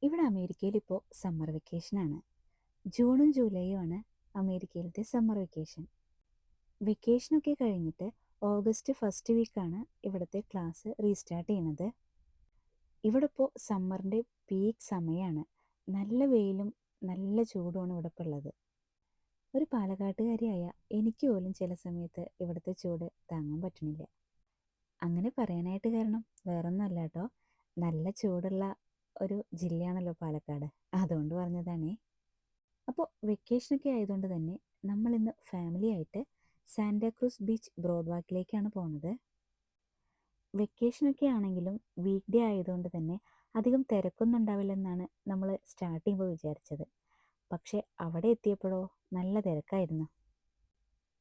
ഇവിടെ അമേരിക്കയിൽ ഇപ്പോൾ സമ്മർ വെക്കേഷനാണ്. ജൂണും ജൂലൈയും ആണ് അമേരിക്കയിലത്തെ സമ്മർ വെക്കേഷൻ. വെക്കേഷനൊക്കെ കഴിഞ്ഞിട്ട് ഓഗസ്റ്റ് ഫസ്റ്റ് വീക്കാണ് ഇവിടുത്തെ ക്ലാസ് റീസ്റ്റാർട്ട് ചെയ്യുന്നത്. ഇവിടെ ഇപ്പോൾ സമ്മറിൻ്റെ പീക്ക് സമയമാണ്. നല്ല വെയിലും നല്ല ചൂടുമാണ് ഇവിടെ ഇപ്പോൾ ഉള്ളത്. ഒരു പാലക്കാട്ടുകാരിയായ എനിക്ക് പോലും ചില സമയത്ത് ഇവിടുത്തെ ചൂട് താങ്ങാൻ പറ്റണില്ല. അങ്ങനെ പറയാനായിട്ട് കാരണം വേറൊന്നുമല്ല കേട്ടോ, നല്ല ചൂടുള്ള ഒരു ജില്ലയാണല്ലോ പാലക്കാട്, അതുകൊണ്ട് പറഞ്ഞതാണേ. അപ്പോൾ വെക്കേഷനൊക്കെ ആയതുകൊണ്ട് തന്നെ നമ്മളിന്ന് ഫാമിലി ആയിട്ട് സാന്റാക്രൂസ് ബീച്ച് ബ്രോഡ് വാക്കിലേക്കാണ് പോകുന്നത്. വെക്കേഷനൊക്കെ ആണെങ്കിലും വീക്ക് ഡേ ആയതുകൊണ്ട് തന്നെ അധികം തിരക്കൊന്നും ഉണ്ടാവില്ലെന്നാണ് നമ്മൾ സ്റ്റാർട്ട് ചെയ്യുമ്പോൾ വിചാരിച്ചത്. പക്ഷേ അവിടെ എത്തിയപ്പോഴോ നല്ല തിരക്കായിരുന്നു.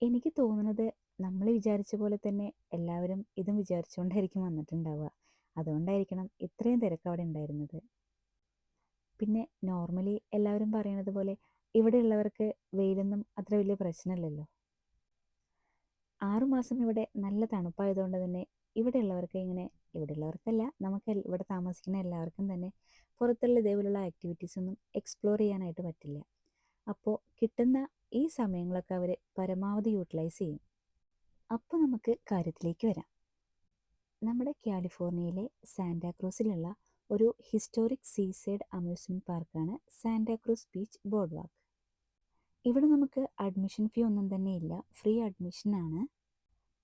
എനിക്ക് തോന്നുന്നത് നമ്മൾ വിചാരിച്ച പോലെ തന്നെ എല്ലാവരും ഇതും വിചാരിച്ചുകൊണ്ടായിരിക്കും വന്നിട്ടുണ്ടാവുക. അതുകൊണ്ടായിരിക്കണം ഇത്രയും തിരക്ക് അവിടെ ഉണ്ടായിരുന്നത്. പിന്നെ നോർമലി എല്ലാവരും പറയണത് പോലെ ഇവിടെയുള്ളവർക്ക് വെയിലൊന്നും അത്ര വലിയ പ്രശ്നമില്ലല്ലോ. 6 മാസം ഇവിടെ നല്ല തണുപ്പായതുകൊണ്ട് തന്നെ ഇവിടെയുള്ളവർക്ക് ഇവിടെയുള്ളവർക്കല്ല, നമുക്ക് ഇവിടെ താമസിക്കുന്ന എല്ലാവർക്കും തന്നെ പുറത്തുള്ള ഇതേപോലുള്ള ആക്ടിവിറ്റീസ് ഒന്നും എക്സ്പ്ലോർ ചെയ്യാനായിട്ട് പറ്റില്ല. അപ്പോൾ കിട്ടുന്ന ഈ സമയങ്ങളൊക്കെ അവർ പരമാവധി യൂട്ടിലൈസ് ചെയ്യും. അപ്പോൾ നമുക്ക് കാര്യത്തിലേക്ക് വരാം. നമ്മുടെ കാലിഫോർണിയയിലെ സാന്റാക്രൂസിലുള്ള ഒരു ഹിസ്റ്റോറിക് സീസൈഡ് അമ്യൂസ്മെൻറ്റ് പാർക്കാണ് സാന്റാക്രൂസ് ബീച്ച് ബോർഡ് വാക്ക്. ഇവിടെ നമുക്ക് അഡ്മിഷൻ ഫീ ഒന്നും തന്നെ ഇല്ല, ഫ്രീ അഡ്മിഷനാണ്.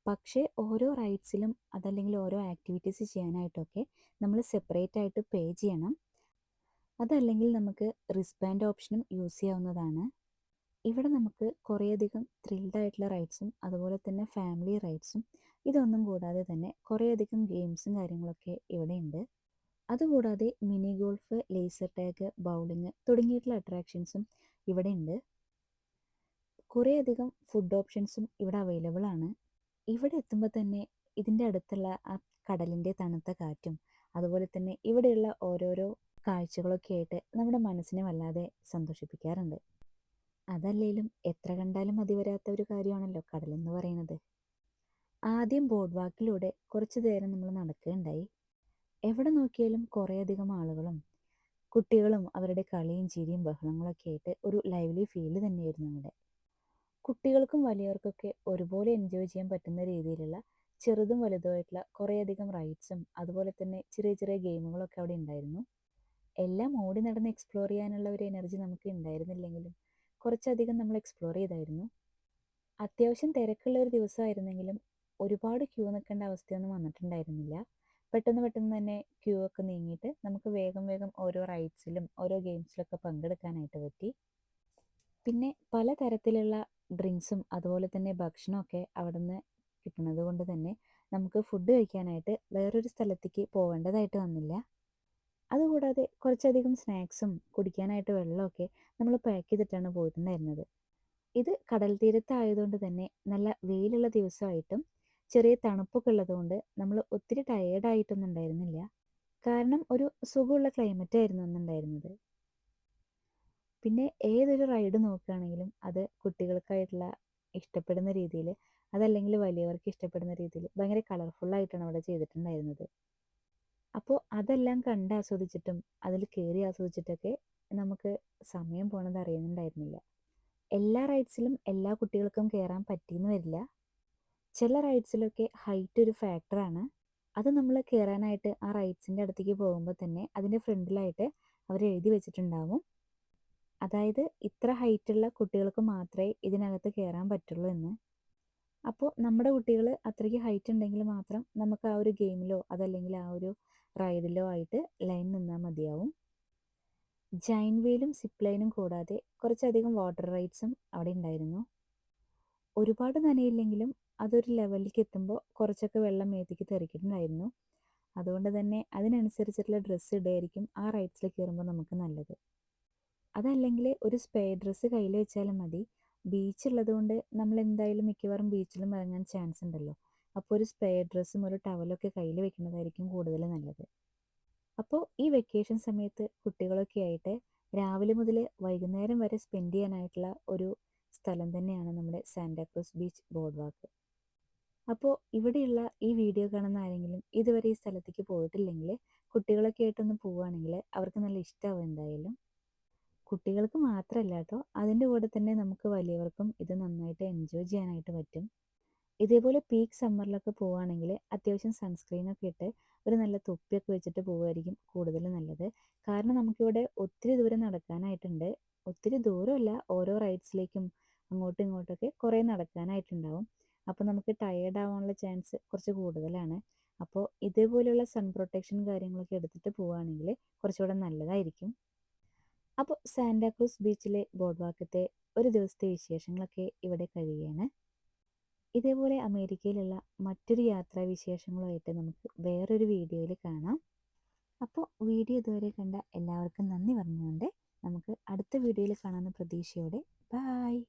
പക്ഷേ ഓരോ റൈഡ്സിലും അതല്ലെങ്കിൽ ഓരോ ആക്ടിവിറ്റീസ് ചെയ്യാനായിട്ടൊക്കെ നമ്മൾ സെപ്പറേറ്റ് ആയിട്ട് പേ ചെയ്യണം. അതല്ലെങ്കിൽ നമുക്ക് റിസ്ബാൻഡ് ഓപ്ഷനും യൂസ് ചെയ്യാവുന്നതാണ്. ഇവിടെ നമുക്ക് കുറേയധികം ത്രിൽഡ് ആയിട്ടുള്ള റൈഡ്സും അതുപോലെ തന്നെ ഫാമിലി റൈഡ്സും ഇതൊന്നും കൂടാതെ തന്നെ കുറേയധികം ഗെയിംസും കാര്യങ്ങളൊക്കെ ഇവിടെ ഉണ്ട്. അതുകൂടാതെ mini golf, laser tag, bowling തുടങ്ങിയിട്ടുള്ള അട്രാക്ഷൻസും ഇവിടെ ഉണ്ട്. കുറേയധികം ഫുഡ് ഓപ്ഷൻസും ഇവിടെ അവൈലബിൾ ആണ്. ഇവിടെ എത്തുമ്പോൾ തന്നെ ഇതിൻ്റെ അടുത്തുള്ള ആ കടലിൻ്റെ തണുത്ത കാറ്റും അതുപോലെ തന്നെ ഇവിടെയുള്ള ഓരോരോ കാഴ്ചകളൊക്കെ ആയിട്ട് നമ്മുടെ മനസ്സിനെ വല്ലാതെ സന്തോഷിപ്പിക്കാറുണ്ട്. അതല്ലേലും എത്ര കണ്ടാലും മതി വരാത്ത ഒരു കാര്യമാണല്ലോ കടലെന്ന് പറയുന്നത്. ആദ്യം ബോർഡ് വാക്കിലൂടെ കുറച്ചു നേരം നമ്മൾ നടക്കുകയുണ്ടായി. എവിടെ നോക്കിയാലും കുറേയധികം ആളുകളും കുട്ടികളും അവരുടെ കളിയും ചിരിയും ബഹളങ്ങളൊക്കെ ആയിട്ട് ഒരു ലൈവ്ലി ഫീല് തന്നെയായിരുന്നു ഇവിടെ. കുട്ടികൾക്കും വലിയവർക്കൊക്കെ ഒരുപോലെ എൻജോയ് ചെയ്യാൻ പറ്റുന്ന രീതിയിലുള്ള ചെറുതും വലുതുമായിട്ടുള്ള കുറേയധികം റൈഡ്സും അതുപോലെ തന്നെ ചെറിയ ചെറിയ ഗെയിമുകളൊക്കെ അവിടെ ഉണ്ടായിരുന്നു. എല്ലാം ഓടി നടന്ന് എക്സ്പ്ലോർ ചെയ്യാനുള്ള ഒരു എനർജി നമുക്ക് ഉണ്ടായിരുന്നില്ലെങ്കിലും കുറച്ചധികം നമ്മൾ എക്സ്പ്ലോർ ചെയ്തായിരുന്നു. അത്യാവശ്യം തിരക്കുള്ള ഒരു ദിവസമായിരുന്നെങ്കിലും ഒരുപാട് ക്യൂ നിൽക്കേണ്ട അവസ്ഥയൊന്നും വന്നിട്ടുണ്ടായിരുന്നില്ല. പെട്ടെന്ന് പെട്ടെന്ന് തന്നെ ക്യൂ ഒക്കെ നീങ്ങിയിട്ട് നമുക്ക് വേഗം വേഗം ഓരോ റൈഡ്സിലും ഓരോ ഗെയിംസിലൊക്കെ പങ്കെടുക്കാനായിട്ട് പറ്റി. പിന്നെ പലതരത്തിലുള്ള ഡ്രിങ്ക്സും അതുപോലെ തന്നെ ഭക്ഷണമൊക്കെ അവിടെ നിന്ന് കിട്ടുന്നത് കൊണ്ട് തന്നെ നമുക്ക് ഫുഡ് കഴിക്കാനായിട്ട് വേറൊരു സ്ഥലത്തേക്ക് പോകേണ്ടതായിട്ട് വന്നില്ല. അതുകൂടാതെ കുറച്ചധികം സ്നാക്സും കുടിക്കാനായിട്ട് വെള്ളമൊക്കെ നമ്മൾ പാക്ക് ചെയ്തിട്ടാണ് പോയിട്ടുണ്ടായിരുന്നത്. ഇത് കടൽ തീരത്തായതുകൊണ്ട് തന്നെ നല്ല വെയിലുള്ള ദിവസമായിട്ടും ചെറിയ തണുപ്പൊക്കെ ഉള്ളതുകൊണ്ട് നമ്മൾ ഒത്തിരി ടയേർഡായിട്ടൊന്നും ഉണ്ടായിരുന്നില്ല. കാരണം ഒരു സുഖമുള്ള ക്ലൈമറ്റ് ആയിരുന്നു അന്നുണ്ടായിരുന്നത്. പിന്നെ ഏതൊരു റൈഡ് നോക്കുകയാണെങ്കിലും അത് കുട്ടികൾക്കായിട്ടുള്ള ഇഷ്ടപ്പെടുന്ന രീതിയിൽ അതല്ലെങ്കിൽ വലിയവർക്ക് ഇഷ്ടപ്പെടുന്ന രീതിയിൽ ഭയങ്കര കളർഫുള്ളായിട്ടാണ് അവിടെ ചെയ്തിട്ടുണ്ടായിരുന്നത്. അപ്പോൾ അതെല്ലാം കണ്ട് ആസ്വദിച്ചിട്ടും അതിൽ കയറി ആസ്വദിച്ചിട്ടൊക്കെ നമുക്ക് സമയം പോണത് അറിയുന്നുണ്ടായിരുന്നില്ല. എല്ലാ റൈഡ്സിലും എല്ലാ കുട്ടികൾക്കും കയറാൻ പറ്റിയെന്ന് വരില്ല. ചില റൈഡ്സിലൊക്കെ ഹൈറ്റ് ഒരു ഫാക്ടറാണ്. അത് നമ്മൾ കയറാനായിട്ട് ആ റൈഡ്സിൻ്റെ അടുത്തേക്ക് പോകുമ്പോൾ തന്നെ അതിൻ്റെ ഫ്രണ്ടിലായിട്ട് അവർ എഴുതി വെച്ചിട്ടുണ്ടാവും, അതായത് ഇത്ര ഹൈറ്റുള്ള കുട്ടികൾക്ക് മാത്രമേ ഇതിനകത്ത് കയറാൻ പറ്റുള്ളൂ എന്ന്. അപ്പോൾ നമ്മുടെ കുട്ടികൾ അത്രയ്ക്ക് ഹൈറ്റ് ഉണ്ടെങ്കിൽ മാത്രം നമുക്ക് ആ ഒരു ഗെയിമിലോ അതല്ലെങ്കിൽ ആ ഒരു റൈഡിലോ ആയിട്ട് ലൈൻ നിന്നാൽ മതിയാവും. ജൈൻ വീലും സിപ്പ് ലൈനും കൂടാതെ കുറച്ചധികം വാട്ടർ റൈഡ്സും അവിടെ ഉണ്ടായിരുന്നു. ഒരുപാട് നനയില്ലെങ്കിലും അതൊരു ലെവലിലേക്ക് എത്തുമ്പോൾ കുറച്ചൊക്കെ വെള്ളം മേത്തേക്ക് തെറിക്കുന്നുണ്ടായിരുന്നു. അതുകൊണ്ട് തന്നെ അതിനനുസരിച്ചിട്ടുള്ള ഡ്രസ്സ് ഇടുകയായിരിക്കും ആ റൈഡ്സിൽ കയറുമ്പോൾ നമുക്ക് നല്ലത്. അതല്ലെങ്കിൽ ഒരു സ്പേ ഡ്രസ്സ് കയ്യിൽ വെച്ചാലും മതി. ബീച്ചുള്ളത് കൊണ്ട് നമ്മൾ എന്തായാലും മിക്കവാറും ബീച്ചിലും ഇറങ്ങാൻ ചാൻസ് ഉണ്ടല്ലോ. അപ്പോൾ ഒരു സ്പേ ഡ്രസ്സും ഒരു ടവലൊക്കെ കയ്യിൽ വെക്കുന്നതായിരിക്കും കൂടുതൽ നല്ലത്. അപ്പോൾ ഈ വെക്കേഷൻ സമയത്ത് കുട്ടികളൊക്കെ ആയിട്ട് രാവിലെ മുതൽ വൈകുന്നേരം വരെ സ്പെൻഡ് ചെയ്യാനായിട്ടുള്ള ഒരു സ്ഥലം തന്നെയാണ് നമ്മുടെ സാന്റാക്രൂസ് ബീച്ച് ബോർഡ് വാക്ക്. അപ്പോൾ ഇവിടെയുള്ള ഈ വീഡിയോ കാണുന്ന ആരെങ്കിലും ഇതുവരെ ഈ സ്ഥലത്തേക്ക് പോയിട്ടില്ലെങ്കിൽ കുട്ടികളൊക്കെ ആയിട്ടൊന്ന് പോവുകയാണെങ്കിൽ അവർക്ക് നല്ല ഇഷ്ടമാവും എന്തായാലും. കുട്ടികൾക്ക് മാത്രമല്ല കേട്ടോ, അതിൻ്റെ കൂടെ തന്നെ നമുക്ക് വലിയവർക്കും ഇത് നന്നായിട്ട് എൻജോയ് ചെയ്യാനായിട്ട് പറ്റും. ഇതേപോലെ പീക്ക് സമ്മറിലൊക്കെ പോവുകയാണെങ്കിൽ അത്യാവശ്യം സൺസ്ക്രീനൊക്കെ ഇട്ട് ഒരു നല്ല തൊപ്പിയൊക്കെ വെച്ചിട്ട് പോവുമായിരിക്കും കൂടുതൽ നല്ലത്. കാരണം നമുക്കിവിടെ ഒത്തിരി ദൂരം നടക്കാനായിട്ടുണ്ട്. ഒത്തിരി ദൂരമല്ല, ഓരോ റൈഡ്സിലേക്കും അങ്ങോട്ടും ഇങ്ങോട്ടൊക്കെ കുറേ നടക്കാനായിട്ടുണ്ടാവും. അപ്പോൾ നമുക്ക് ടയേർഡ് ആവാനുള്ള ചാൻസ് കുറച്ച് കൂടുതലാണ്. അപ്പോൾ ഇതേപോലെയുള്ള സൺ പ്രൊട്ടക്ഷൻ കാര്യങ്ങളൊക്കെ എടുത്തിട്ട് പോവുകയാണെങ്കിൽ കുറച്ചുകൂടെ നല്ലതായിരിക്കും. അപ്പോൾ സാന്റാക്രൂസ് ബീച്ചിലെ ബോർഡ് വാക്കത്തെ ഒരു ദിവസത്തെ വിശേഷങ്ങളൊക്കെ ഇവിടെ കഴിയുകയാണ്. ഇതേപോലെ അമേരിക്കയിലുള്ള മറ്റൊരു യാത്രാ വിശേഷങ്ങളുമായിട്ട് നമുക്ക് വേറൊരു വീഡിയോയിൽ കാണാം. അപ്പോൾ വീഡിയോ ഇതുവരെ കണ്ട എല്ലാവർക്കും നന്ദി പറഞ്ഞുകൊണ്ട് നമുക്ക് അടുത്ത വീഡിയോയിൽ കാണാവുന്ന പ്രതീക്ഷയോടെ ബായ്.